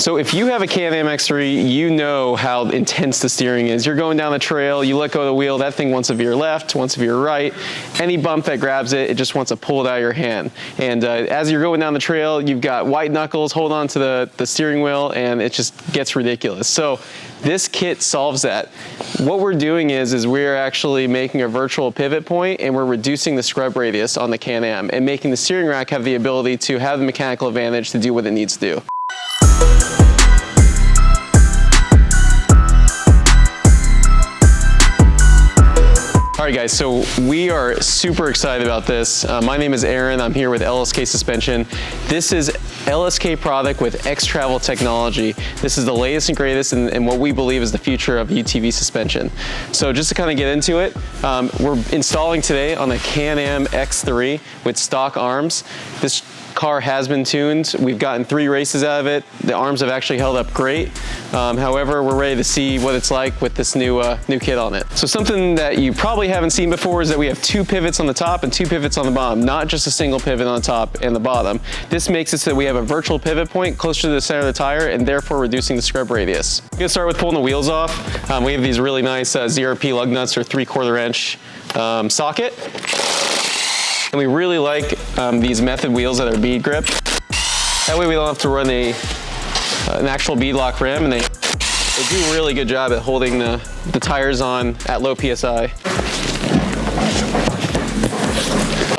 So if you have a CanAm X3, you know how intense the steering is. You're going down the trail, you let go of the wheel, that thing wants to veer left, wants to veer right. Any bump that grabs it, it just wants to pull it out of your hand. And as you're going down the trail, you've got white knuckles, hold on to the steering wheel, and it just gets ridiculous. So this kit solves that. What we're doing is we're actually making a virtual pivot point, and we're reducing the scrub radius on the CanAm and making the steering rack have the ability to have the mechanical advantage to do what it needs to do. All right guys, so we are super excited about this. My name is Aaron, I'm here with LSK Suspension. This is LSK product with Xtravel technology. This is the latest and greatest and what we believe is the future of UTV suspension. So just to kind of get into it, we're installing today on the CanAm X3 with stock arms. This car has been tuned. We've gotten 3 races out of it. The arms have actually held up great. However, we're ready to see what it's like with this new kit on it. So something that you probably haven't seen before is that we have 2 pivots on the top and 2 pivots on the bottom, not just a single pivot on the top and the bottom. This makes it so that we have a virtual pivot point closer to the center of the tire and therefore reducing the scrub radius. I'm gonna start with pulling the wheels off. We have these really nice ZRP lug nuts or 3/4 inch socket. And we really like these method wheels that are bead grip. That way we don't have to run an actual bead lock rim, and they do a really good job at holding the tires on at low PSI.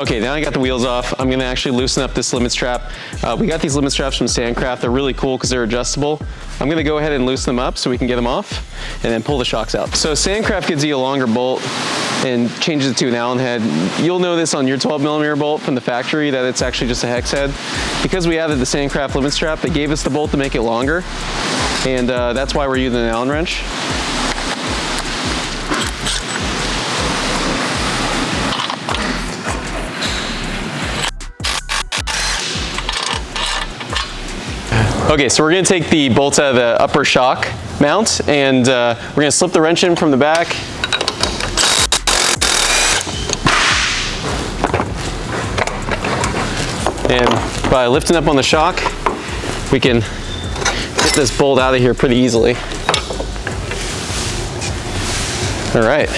Okay, now I got the wheels off. I'm gonna actually loosen up this limit strap. We got these limit straps from Sandcraft. They're really cool because they're adjustable. I'm gonna go ahead and loosen them up so we can get them off and then pull the shocks out. So Sandcraft gives you a longer bolt and changes it to an Allen head. You'll know this on your 12mm bolt from the factory that it's actually just a hex head. Because we added the Sandcraft limit strap, they gave us the bolt to make it longer, and that's why we're using an Allen wrench. Okay, so we're gonna take the bolts out of the upper shock mount, and we're gonna slip the wrench in from the back. And by lifting up on the shock, we can get this bolt out of here pretty easily. All right.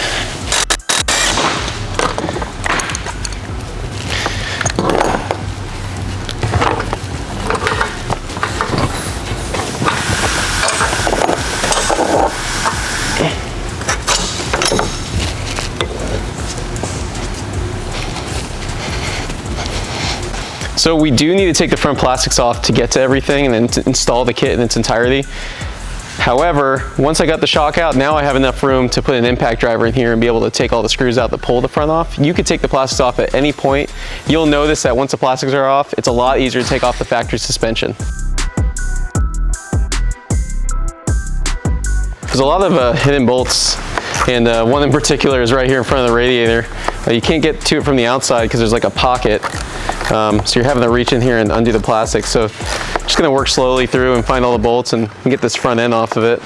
So we do need to take the front plastics off to get to everything and then to install the kit in its entirety. However, once I got the shock out, now I have enough room to put an impact driver in here and be able to take all the screws out that pull the front off. You could take the plastics off at any point. You'll notice that once the plastics are off, it's a lot easier to take off the factory suspension. There's a lot of hidden bolts, and one in particular is right here in front of the radiator. You can't get to it from the outside because there's like a pocket. So you're having to reach in here and undo the plastic. So just gonna work slowly through and find all the bolts and get this front end off of it.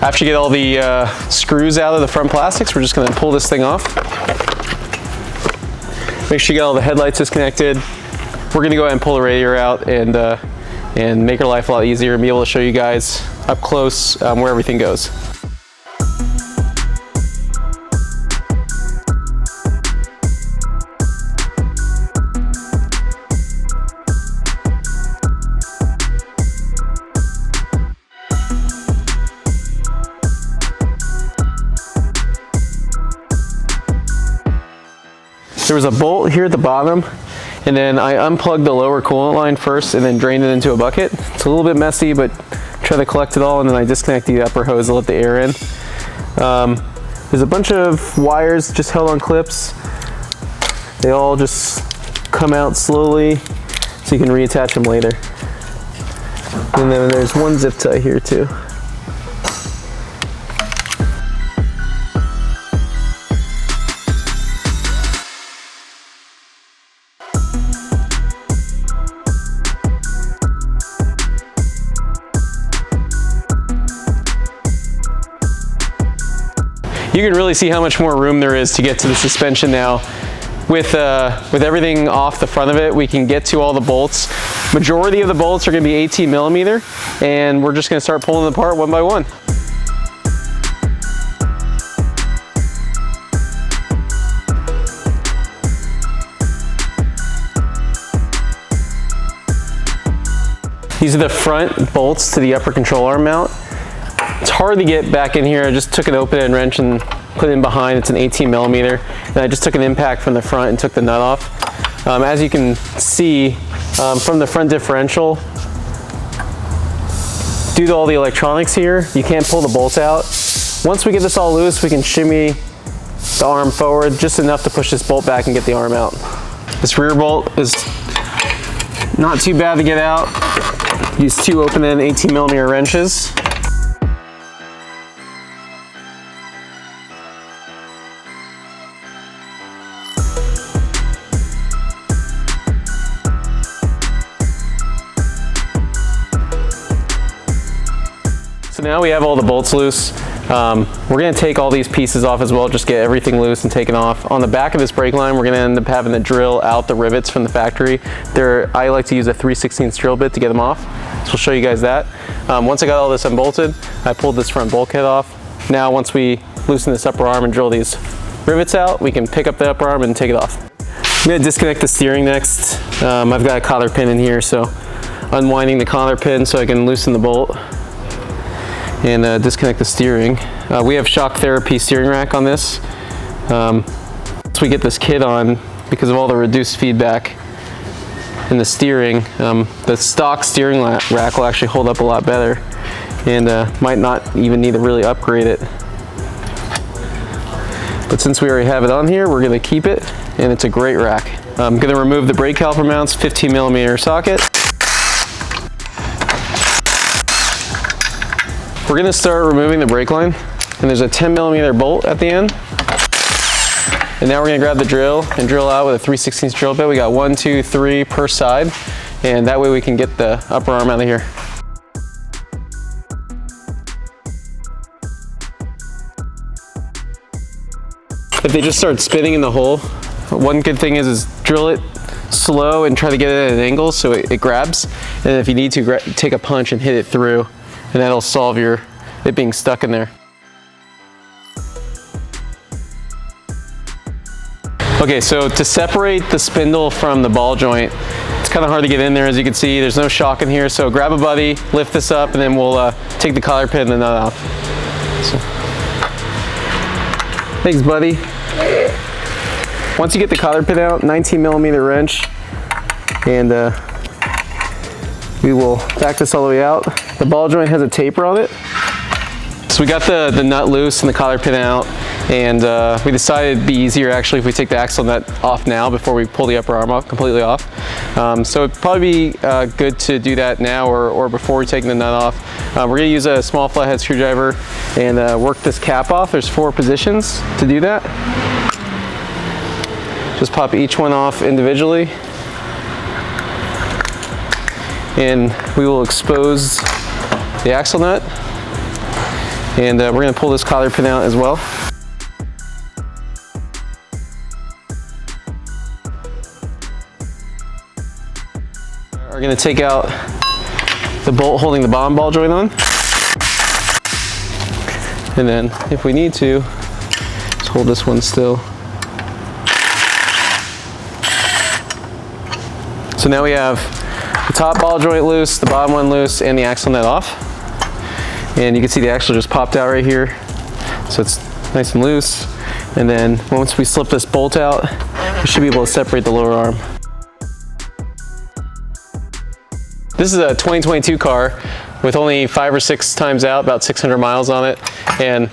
After you get all the screws out of the front plastics, we're just gonna pull this thing off. Make sure you get all the headlights disconnected. We're gonna go ahead and pull the radiator out and make our life a lot easier and be able to show you guys up close where everything goes. There was a bolt here at the bottom, and then I unplugged the lower coolant line first and then drained it into a bucket. It's a little bit messy, but try to collect it all, and then I disconnect the upper hose to let the air in. There's a bunch of wires just held on clips. They all just come out slowly so you can reattach them later. And then there's one zip tie here too. you can really see how much more room there is to get to the suspension now. With everything off the front of it, we can get to all the bolts. Majority of the bolts are gonna be 18 millimeter, and we're just gonna start pulling them apart one by one. These are the front bolts to the upper control arm mount. It's hard to get back in here. I just took an open-end wrench and put it in behind. It's an 18 millimeter. And I just took an impact from the front and took the nut off. As you can see, from the front differential, due to all the electronics here, you can't pull the bolts out. Once we get this all loose, we can shimmy the arm forward just enough to push this bolt back and get the arm out. This rear bolt is not too bad to get out. Use 2 open-end 18 millimeter wrenches. So now we have all the bolts loose. We're going to take all these pieces off as well, just get everything loose and taken off. On the back of this brake line, we're going to end up having to drill out the rivets from the factory. I like to use a 3/16 drill bit to get them off. So we'll show you guys that. Once I got all this unbolted, I pulled this front bulkhead off. Now once we loosen this upper arm and drill these rivets out, we can pick up the upper arm and take it off. I'm going to disconnect the steering next. I've got a collar pin in here, so unwinding the collar pin so I can loosen the bolt and disconnect the steering. We have shock therapy steering rack on this. Once we get this kit on, because of all the reduced feedback in the steering, the stock steering rack will actually hold up a lot better, and might not even need to really upgrade it. But since we already have it on here, we're going to keep it, and it's a great rack. I'm going to remove the brake caliper mounts, 15 millimeter socket. We're going to start removing the brake line, and there's a 10 millimeter bolt at the end. And now we're going to grab the drill and drill out with a 3/16 drill bit. We got 1, 2, 3 per side, and that way we can get the upper arm out of here. If they just start spinning in the hole, one good thing is drill it slow and try to get it at an angle so it grabs. And if you need to, take a punch and hit it through, and that'll solve it being stuck in there. Okay, so to separate the spindle from the ball joint, it's kind of hard to get in there. As you can see, there's no shock in here, so grab a buddy, lift this up, and then we'll take the collar pin and the nut off. So. Thanks, buddy. Once you get the collar pin out, 19 millimeter wrench, and we will back this all the way out. The ball joint has a taper on it. So we got the nut loose and the collar pin out, and we decided it'd be easier actually if we take the axle nut off now before we pull the upper arm off, completely off. So it'd probably be good to do that now or before we're taking the nut off. We're gonna use a small flathead screwdriver and work this cap off. There's 4 positions to do that. Just pop each one off individually, and we will expose the axle nut, and we're going to pull this collar pin out as well. We're going to take out the bolt holding the bottom ball joint on, and then if we need to, just hold this one still. So now we have the top ball joint loose, the bottom one loose, and the axle nut off. And you can see the axle just popped out right here. So it's nice and loose. And then once we slip this bolt out, we should be able to separate the lower arm. This is a 2022 car with only 5 or 6 times out, about 600 miles on it. And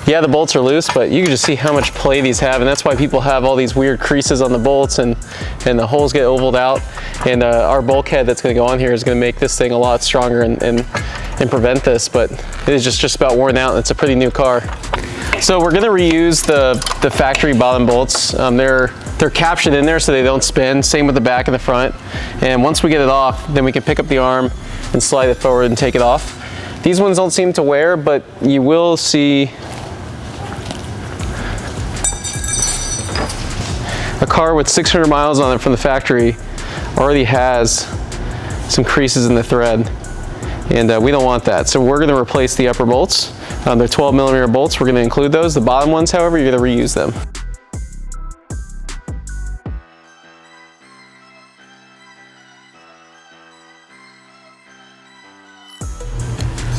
yeah, the bolts are loose, but you can just see how much play these have, and that's why people have all these weird creases on the bolts, and the holes get ovaled out. And our bulkhead that's going to go on here is going to make this thing a lot stronger and prevent this, but it is just about worn out, and it's a pretty new car. So we're going to reuse the factory bottom bolts. They're captured in there so they don't spin. Same with the back and the front. And once we get it off, then we can pick up the arm and slide it forward and take it off. These ones don't seem to wear, but you will see A car with 600 miles on it from the factory already has some creases in the thread, and we don't want that. So we're going to replace the upper bolts. They're 12mm bolts. We're going to include those. The bottom ones, however, you're going to reuse them.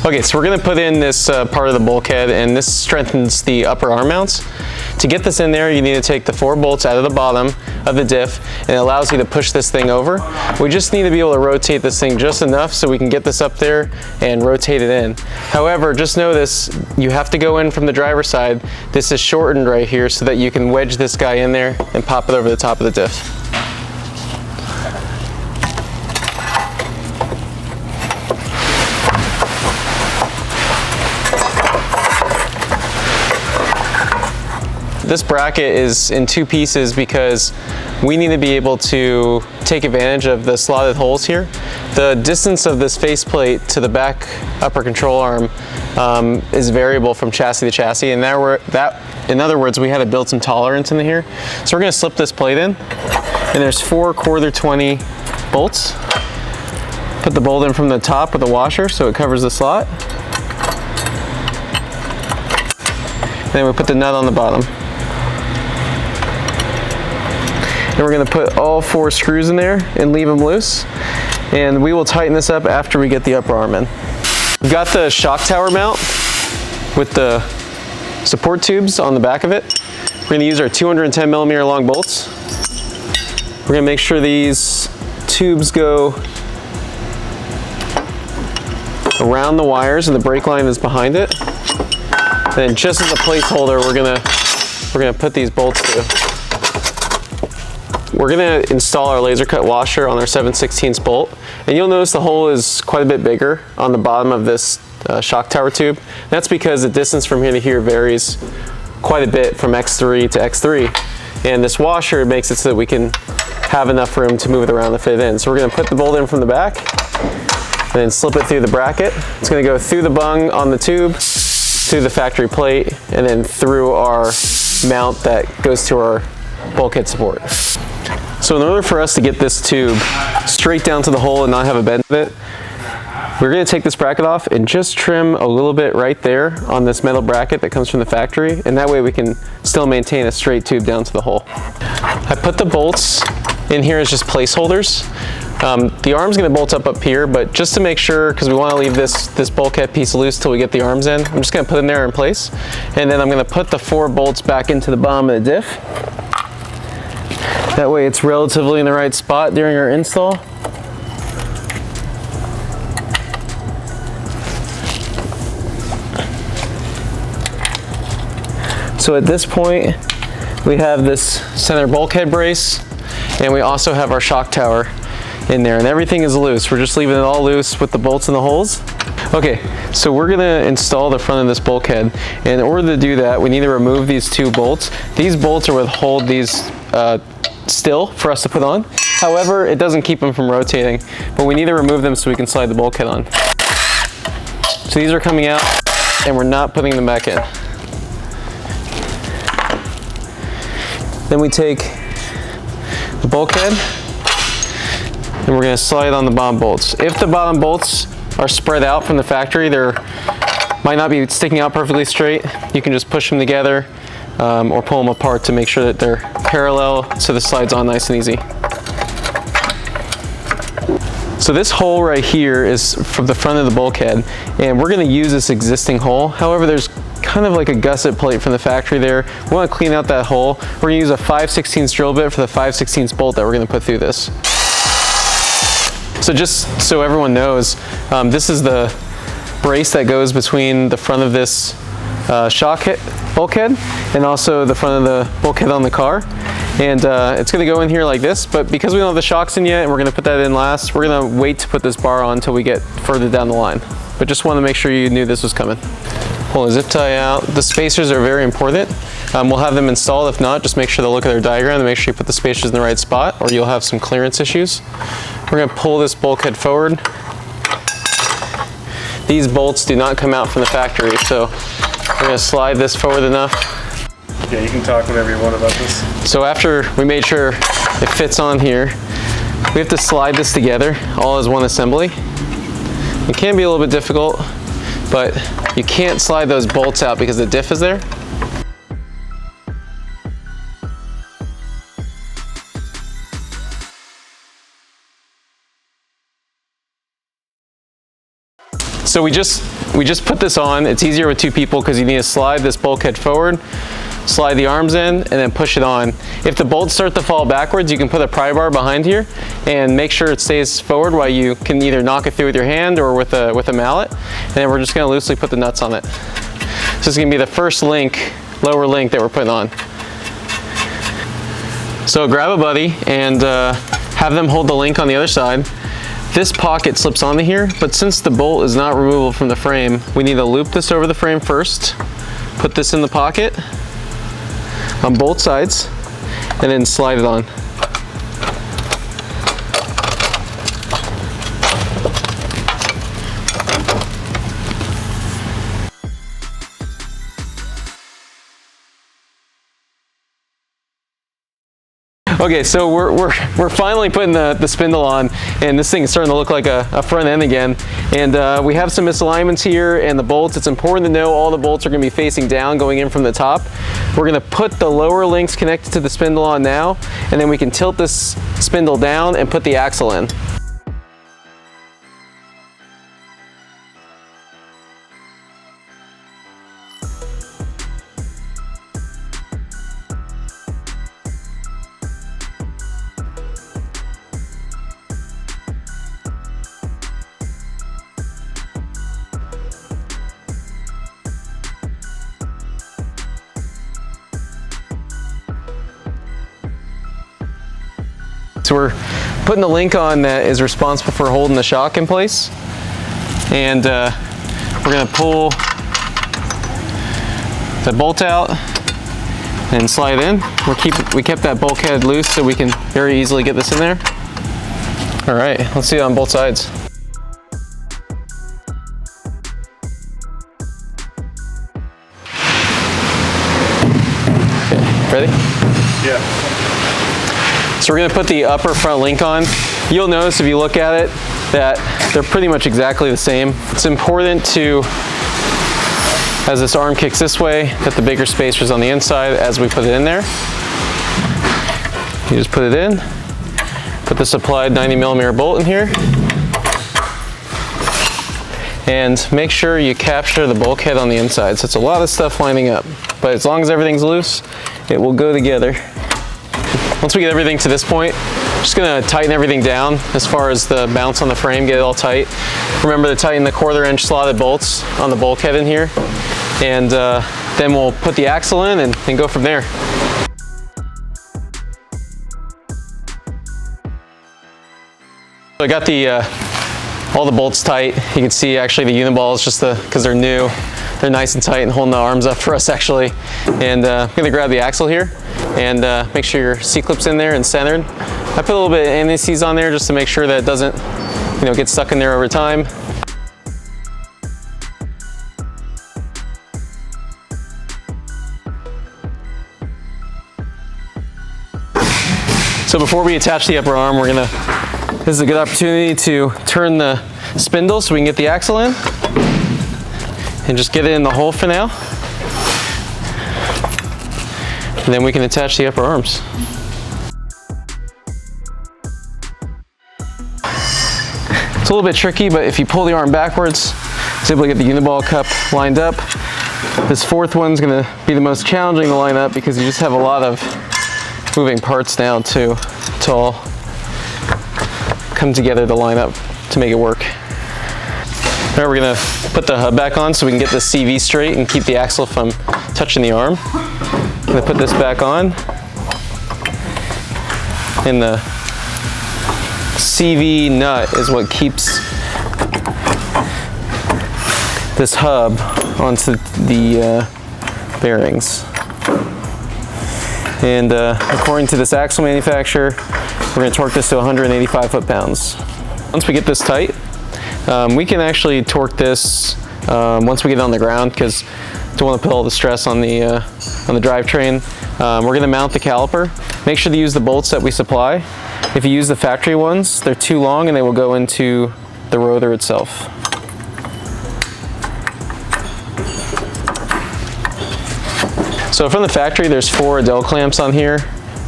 Okay, so we're going to put in this part of the bulkhead, and this strengthens the upper arm mounts. To get this in there, you need to take the 4 bolts out of the bottom of the diff, and it allows you to push this thing over. We just need to be able to rotate this thing just enough so we can get this up there and rotate it in. However, just know this, you have to go in from the driver's side. This is shortened right here so that you can wedge this guy in there and pop it over the top of the diff. This bracket is in 2 pieces because we need to be able to take advantage of the slotted holes here. The distance of this faceplate to the back upper control arm is variable from chassis to chassis, and in other words, we had to build some tolerance in here. So we're going to slip this plate in, and there's 4 1/4-20 bolts. Put the bolt in from the top with the washer so it covers the slot. And then we put the nut on the bottom. And we're going to put all 4 screws in there and leave them loose, and we will tighten this up after we get the upper arm in. We've got the shock tower mount with the support tubes on the back of it. We're going to use our 210mm long bolts. We're going to make sure these tubes go around the wires and the brake line is behind it. Then just as a placeholder, we're gonna put these bolts through. We're gonna install our laser cut washer on our 7/16 bolt, and you'll notice the hole is quite a bit bigger on the bottom of this shock tower tube. That's because the distance from here to here varies quite a bit from X3 to X3, and this washer makes it so that we can have enough room to move it around to fit it in. So we're gonna put the bolt in from the back, and then slip it through the bracket. It's gonna go through the bung on the tube, through the factory plate, and then through our mount that goes to our bulkhead support. So in order for us to get this tube straight down to the hole and not have a bend in it, we're going to take this bracket off and just trim a little bit right there on this metal bracket that comes from the factory, and that way we can still maintain a straight tube down to the hole. I put the bolts in here as just placeholders. The arm's going to bolt up here, but just to make sure, because we want to leave this bulkhead piece loose till we get the arms in, I'm just going to put them there in place, and then I'm going to put the 4 bolts back into the bottom of the diff. That way it's relatively in the right spot during our install. So at this point, we have this center bulkhead brace, and we also have our shock tower in there, and everything is loose. We're just leaving it all loose with the bolts in the holes. Okay, so we're gonna install the front of this bulkhead, and in order to do that, we need to remove these 2 bolts. These bolts are what hold these still for us to put on. However, it doesn't keep them from rotating, but we need to remove them so we can slide the bulkhead on. So these are coming out, and we're not putting them back in. Then we take the bulkhead, and we're going to slide on the bottom bolts. If the bottom bolts are spread out from the factory, they might not be sticking out perfectly straight, you can just push them together or pull them apart to make sure that they're parallel so the slide's on nice and easy. So this hole right here is from the front of the bulkhead, and we're going to use this existing hole. However, there's kind of like a gusset plate from the factory there. We want to clean out that hole. We're going to use a 5/16 drill bit for the 5/16 bolt that we're going to put through this. So just so everyone knows, this is the brace that goes between the front of this bulkhead and also the front of the bulkhead on the car. And it's going to go in here like this, but because we don't have the shocks in yet and we're going to put that in last, we're going to wait to put this bar on until we get further down the line. But just want to make sure you knew this was coming. Pull the zip tie out. The spacers are very important. We'll have them installed. If not, just make sure to look at our diagram to make sure you put the spacers in the right spot, or you'll have some clearance issues. We're going to pull this bulkhead forward. These bolts do not come out from the factory, so we're going to slide this forward enough. Yeah, you can talk whenever you want about this. So after we made sure it fits on here, we have to slide this together all as one assembly. It can be a little bit difficult, but you can't slide those bolts out because the diff is there. So we just put this on. It's easier with two people because you need to slide this bulkhead forward, slide the arms in, and then push it on. If the bolts start to fall backwards, you can put a pry bar behind here and make sure it stays forward while you can either knock it through with your hand or with a mallet. And then we're just gonna loosely put the nuts on it. So this is gonna be the first link, lower link that we're putting on. So grab a buddy and have them hold the link on the other side. This pocket slips onto here, but since the bolt is not removable from the frame, we need to loop this over the frame first, put this in the pocket on both sides, and then slide it on. Okay, so we're finally putting the spindle on, and this thing is starting to look like a front end again. And we have some misalignments here, and the bolts, it's important to know all the bolts are gonna be facing down going in from the top. We're gonna put the lower links connected to the spindle on now, and then we can tilt this spindle down and put the axle in. So we're putting the link on that is responsible for holding the shock in place. And we're gonna pull the bolt out and slide in. We kept that bulkhead loose so we can very easily get this in there. All right, let's see it on both sides. Okay, ready? Yeah. So we're gonna put the upper front link on. You'll notice if you look at it that they're pretty much exactly the same. It's important to, as this arm kicks this way, that the bigger spacer's on the inside as we put it in there. You just put it in, put the supplied 90mm bolt in here, and make sure you capture the bulkhead on the inside. So it's a lot of stuff lining up, but as long as everything's loose, it will go together. Once we get everything to this point, I'm just gonna tighten everything down as far as the bounce on the frame, get it all tight. Remember to tighten the 1/4 inch slotted bolts on the bulkhead in here. And then we'll put the axle in and go from there. So I got all the bolts tight. You can see actually the uniballs, just because they're new, they're nice and tight and holding the arms up for us actually. And I'm gonna grab the axle here and make sure your C-clip's in there and centered. I put a little bit of anti-seize on there just to make sure that it doesn't, get stuck in there over time. So before we attach the upper arm, this is a good opportunity to turn the spindle so we can get the axle in and just get it in the hole for now. And then we can attach the upper arms. It's a little bit tricky, but if you pull the arm backwards, it's able to get the uniball cup lined up. This fourth one's gonna be the most challenging to line up because you just have a lot of moving parts now to all come together to line up to make it work. Now we're gonna put the hub back on so we can get the CV straight and keep the axle from touching the arm. I'm gonna put this back on. And the CV nut is what keeps this hub onto the bearings. And according to this axle manufacturer, we're going to torque this to 185 foot-pounds. Once we get this tight, we can actually torque this once we get it on the ground, because Don't want to put all the stress on the drivetrain. We're going to mount the caliper. Make sure to use the bolts that we supply. If you use the factory ones, they're too long and they will go into the rotor itself. So from the factory, there's 4 Adel clamps on here.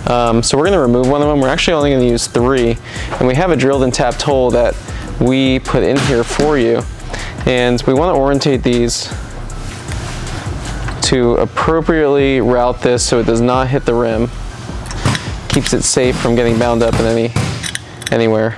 So we're going to remove one of them. We're actually only going to use 3. And we have a drilled and tapped hole that we put in here for you. And we want to orientate these to appropriately route this so it does not hit the rim. Keeps it safe from getting bound up in anywhere.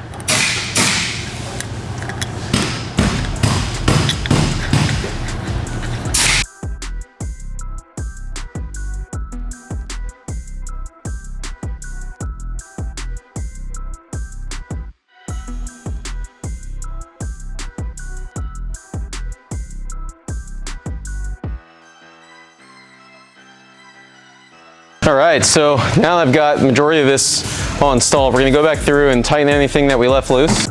All right, so now that I've got the majority of this all installed, we're gonna go back through and tighten anything that we left loose.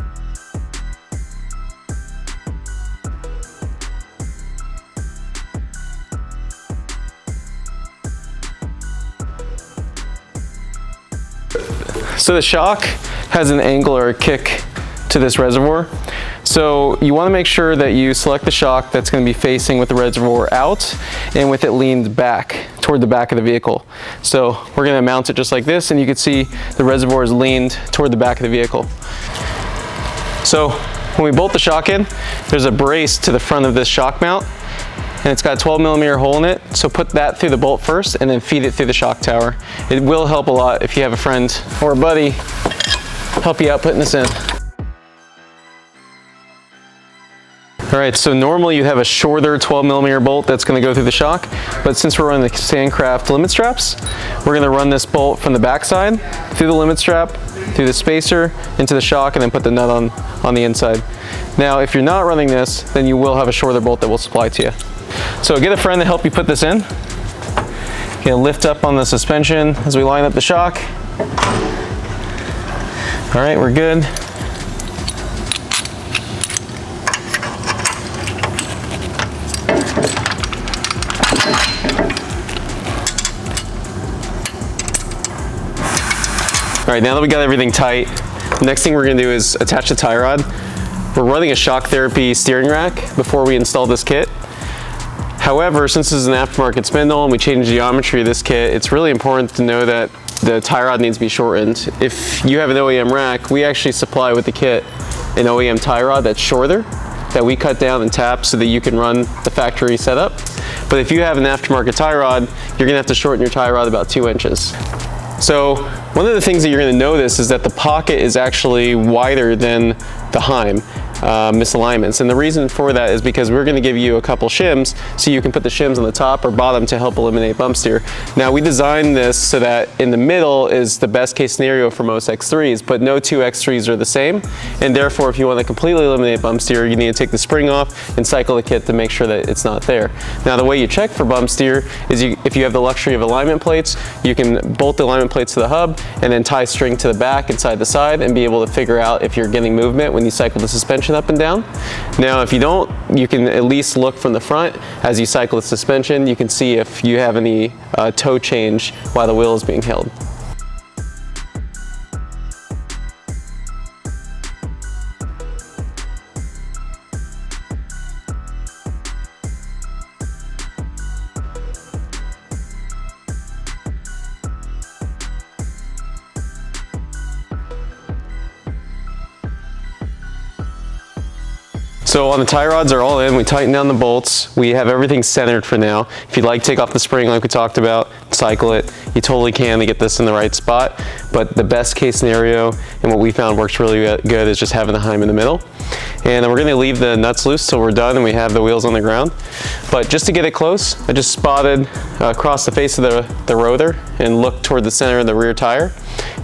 So the shock has an angle or a kick to this reservoir. So you want to make sure that you select the shock that's going to be facing with the reservoir out and with it leaned back toward the back of the vehicle. So we're going to mount it just like this, and you can see the reservoir is leaned toward the back of the vehicle. So when we bolt the shock in, there's a brace to the front of this shock mount, and it's got a 12mm hole in it. So put that through the bolt first and then feed it through the shock tower. It will help a lot if you have a friend or a buddy help you out putting this in. All right, so normally you have a shorter 12mm bolt that's going to go through the shock, but since we're running the Sandcraft limit straps, we're going to run this bolt from the backside through the limit strap, through the spacer, into the shock, and then put the nut on the inside. Now, if you're not running this, then you will have a shorter bolt that we'll supply to you. So get a friend to help you put this in. You're going to lift up on the suspension as we line up the shock. All right, we're good. All right, now that we got everything tight, the next thing we're gonna do is attach the tie rod. We're running a shock therapy steering rack before we install this kit. However, since this is an aftermarket spindle and we changed the geometry of this kit, it's really important to know that the tie rod needs to be shortened. If you have an OEM rack, we actually supply with the kit an OEM tie rod that's shorter, that we cut down and tap so that you can run the factory setup. But if you have an aftermarket tie rod, you're gonna have to shorten your tie rod about 2 inches. So one of the things that you're going to notice is that the pocket is actually wider than the Heim misalignments, and the reason for that is because we're going to give you a couple shims so you can put the shims on the top or bottom to help eliminate bump steer. Now we designed this so that in the middle is the best case scenario for most X3s, but no 2 X3s are the same, and therefore if you want to completely eliminate bump steer, you need to take the spring off and cycle the kit to make sure that it's not there. Now the way you check for bump steer is if you have the luxury of alignment plates, you can bolt the alignment plates to the hub and then tie string to the back and side to side and be able to figure out if you're getting movement when you cycle the suspension up and down. Now if you don't, you can at least look from the front as you cycle the suspension. You can see if you have any toe change while the wheel is being held. So on the tie rods are all in, we tighten down the bolts, we have everything centered for now. If you'd like, take off the spring like we talked about, cycle it, you totally can to get this in the right spot. But the best case scenario, and what we found works really good, is just having the Heim in the middle. And then we're gonna leave the nuts loose till we're done and we have the wheels on the ground. But just to get it close, I just spotted across the face of the rotor and looked toward the center of the rear tire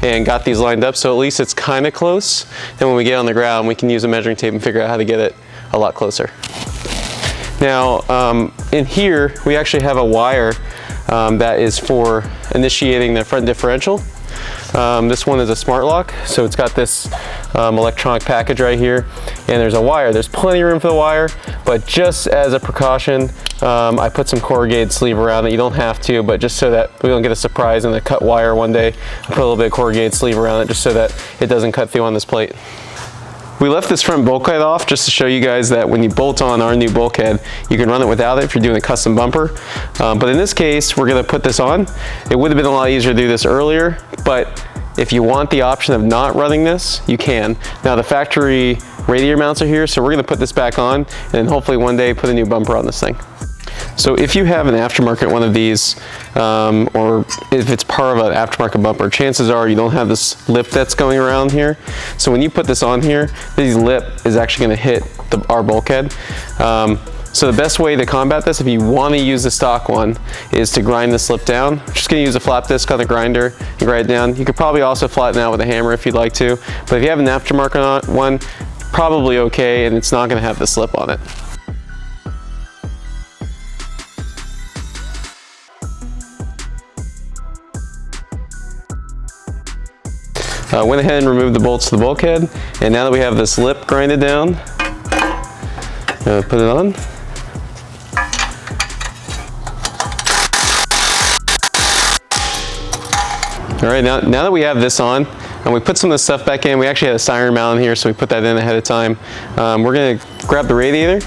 and got these lined up, so at least it's kind of close. Then when we get on the ground, we can use a measuring tape and figure out how to get it a lot closer. Now, in here, we actually have a wire that is for initiating the front differential. This one is a smart lock, so it's got this electronic package right here, and there's a wire. There's plenty of room for the wire, but just as a precaution, I put some corrugated sleeve around it. You don't have to, but just so that we don't get a surprise in the cut wire one day, I put a little bit of corrugated sleeve around it just so that it doesn't cut through on this plate. We left this front bulkhead off just to show you guys that when you bolt on our new bulkhead, you can run it without it if you're doing a custom bumper. But in this case, we're gonna put this on. It would have been a lot easier to do this earlier, but if you want the option of not running this, you can. Now the factory radiator mounts are here, so we're gonna put this back on and then hopefully one day put a new bumper on this thing. So if you have an aftermarket one of these, or if it's part of an aftermarket bumper, chances are you don't have this lip that's going around here. So when you put this on here, this lip is actually going to hit our bulkhead. So the best way to combat this, if you want to use the stock one, is to grind this lip down. I'm just going to use a flap disc on the grinder and grind it down. You could probably also flatten out with a hammer if you'd like to, but if you have an aftermarket one, probably okay, and it's not going to have this lip on it. Went ahead and removed the bolts to the bulkhead, and now that we have this lip grinded down, put it on. All right, now that we have this on, and we put some of this stuff back in, we actually had a siren mount in here, so we put that in ahead of time. We're gonna grab the radiator,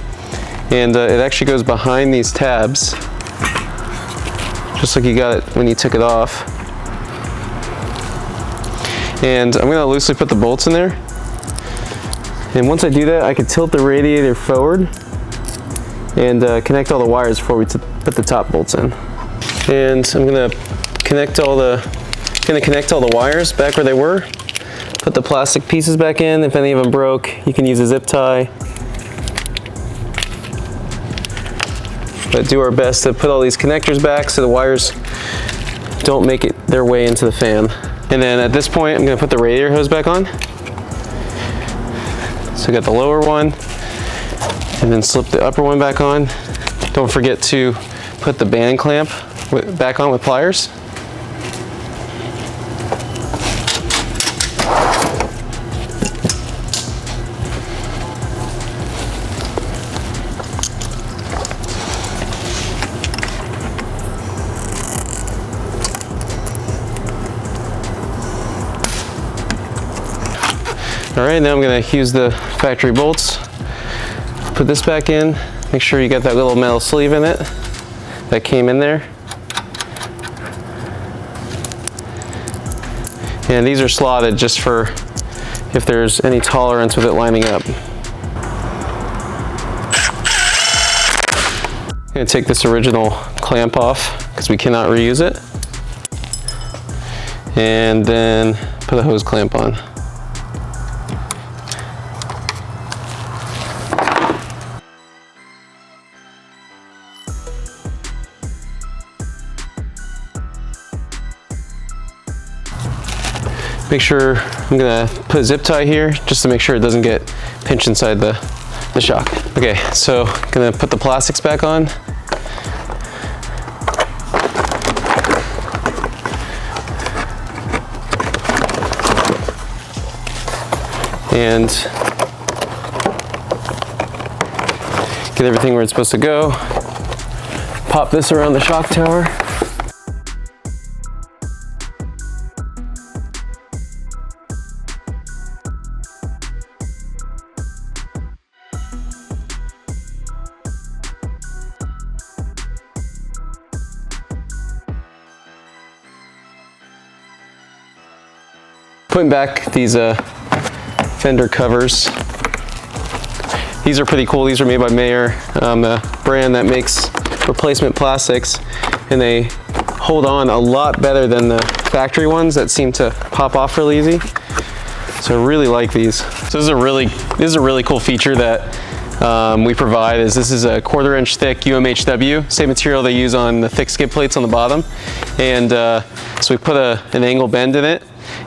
and it actually goes behind these tabs, just like you got it when you took it off. And I'm gonna loosely put the bolts in there. And once I do that, I can tilt the radiator forward and connect all the wires before we put the top bolts in. And I'm gonna connect all the wires back where they were. Put the plastic pieces back in. If any of them broke, you can use a zip tie. But do our best to put all these connectors back so the wires don't make it their way into the fan. And then at this point, I'm gonna put the radiator hose back on. So I got the lower one, and then slip the upper one back on. Don't forget to put the band clamp back on with pliers. All right, now I'm gonna use the factory bolts. Put this back in. Make sure you got that little metal sleeve in it that came in there. And these are slotted just for if there's any tolerance with it lining up. I'm gonna take this original clamp off because we cannot reuse it. And then put a hose clamp on. Make sure, I'm gonna put a zip tie here just to make sure it doesn't get pinched inside the shock. Okay, so I'm gonna put the plastics back on. And get everything where it's supposed to go. Pop this around the shock tower. Putting back these fender covers. These are pretty cool. These are made by Mayer, the brand that makes replacement plastics, and they hold on a lot better than the factory ones that seem to pop off really easy. So I really like these. So this is a really cool feature that we provide. This is a 1/4 inch thick UMHW, same material they use on the thick skid plates on the bottom, and so we put an angle bend in it.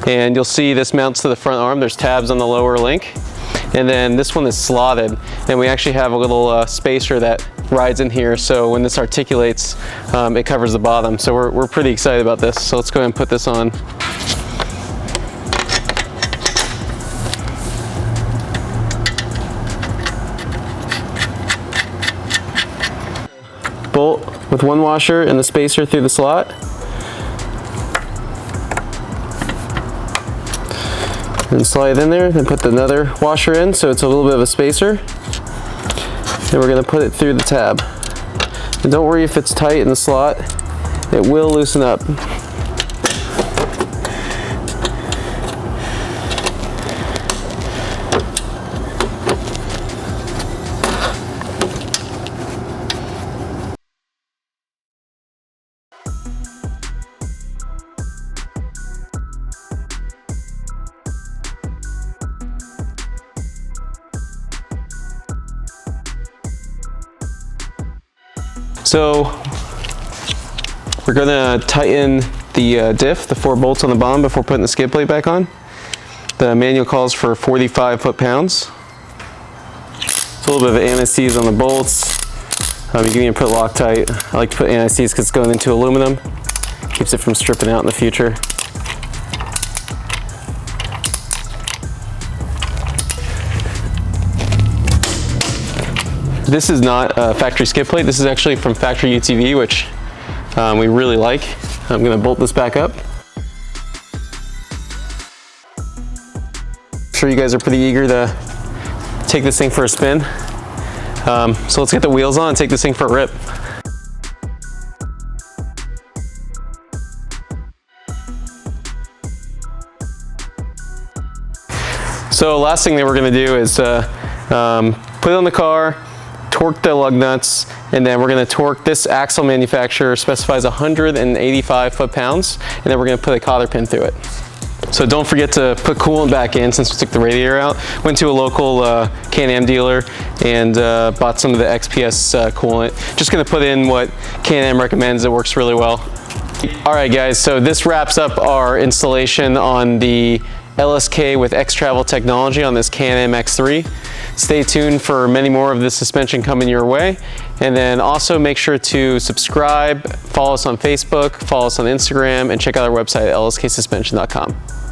And you'll see this mounts to the front arm. There's tabs on the lower link. And then this one is slotted. And we actually have a little spacer that rides in here. So when this articulates, it covers the bottom. So we're pretty excited about this. So let's go ahead and put this on. bolt with one washer and the spacer through the slot. And slide it in there, then put another washer in so it's a little bit of a spacer. And we're going to put it through the tab. And don't worry if it's tight in the slot, it will loosen up. So we're gonna tighten the diff, the 4 bolts on the bottom before putting the skid plate back on. The manual calls for 45 foot-pounds. It's a little bit of anti-seize on the bolts. You can even put Loctite. I like to put anti-seize because it's going into aluminum. Keeps it from stripping out in the future. This is not a factory skid plate. This is actually from factory UTV, which we really like. I'm gonna bolt this back up. I'm sure you guys are pretty eager to take this thing for a spin. So let's get the wheels on and take this thing for a rip. So last thing that we're gonna do is put it on the car, torque the lug nuts, and then we're going to torque. This axle manufacturer specifies 185 foot-pounds, and then we're going to put a cotter pin through it. So don't forget to put coolant back in since we took the radiator out. Went to a local CanAm dealer and bought some of the XPS coolant. Just going to put in what CanAm recommends. It works really well. All right, guys, so this wraps up our installation on the LSK with Xtravel technology on this CanAm X3. Stay tuned for many more of this suspension coming your way. And then also make sure to subscribe, follow us on Facebook, follow us on Instagram, and check out our website at lsksuspension.com.